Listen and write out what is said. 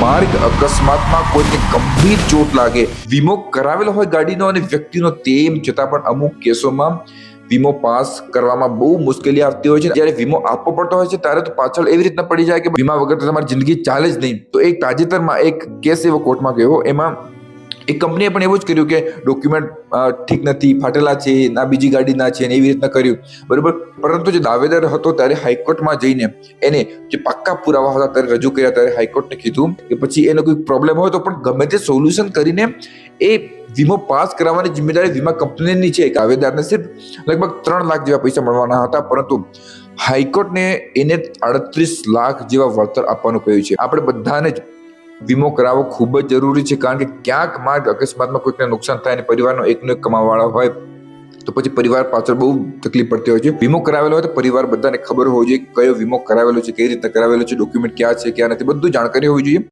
માર્ગ અકસ્માતમાં કોઈને ગંભીર ચોટ લાગે, વીમો કરાવેલો હોય ગાડીનો અને વ્યક્તિનો, તેમ છતાં પણ અમુક કેસોમાં વીમો પાસ કરવામાં બહુ મુશ્કેલી આવતી હોય છે. જ્યારે વીમો આપવો પડતો હોય છે ત્યારે તો પાછળ એવી રીતના પડી જાય કે વીમા વગર તો તમારી જિંદગી ચાલે જ નહીં. તો એક તાજેતરમાં એક કેસ એવો કોર્ટમાં ગયો, એમાં એક કંપનીએ પણ એવું જ કર્યું કે ડોક્યુમેન્ટ ઠીક નથી, ફાટેલા છે, ના બીજી ગાડીના છે, ને એવી રીતના કર્યું, બરોબર. પરંતુ જે દાવેદાર હતો ત્યારે હાઈકોર્ટમાં જઈને એને જે પાક્કા પુરાવા હતા ત્યારે રજૂ કર્યા, ત્યારે હાઈકોર્ટને કીધું કે પછી એનો કોઈ પ્રોબ્લેમ હોય તો પણ ગમે તે સોલ્યુશન કરીને એ વીમો પાસ કરાવવાની જિમ્મેદારી વીમા કંપનીની છે. દાવેદારને સિર્ફ લગભગ 3 લાખ જેવા પૈસા મળવાના હતા, પરંતુ હાઈકોર્ટને એને 38 લાખ જેવા વળતર આપવાનું કહ્યું છે. આપણે બધાને જ વીમો કરાવવો ખૂબ જ જરૂરી છે, કારણ કે ક્યાંક માર્ગ અકસ્માતમાં કોઈકને નુકસાન થાય અને પરિવારનો એકનો એક કમાવાળો હોય તો પછી પરિવાર પાછળ બહુ તકલીફ પડતી હોય છે. વીમો કરાવેલો હોય તો પરિવાર બધાને ખબર હોવી જોઈએ કયો વીમો કરાવેલો છે, કઈ રીતે કરાવેલો છે, ડોક્યુમેન્ટ ક્યાં છે ક્યાં નથી, બધું જાણકારી હોવી જોઈએ.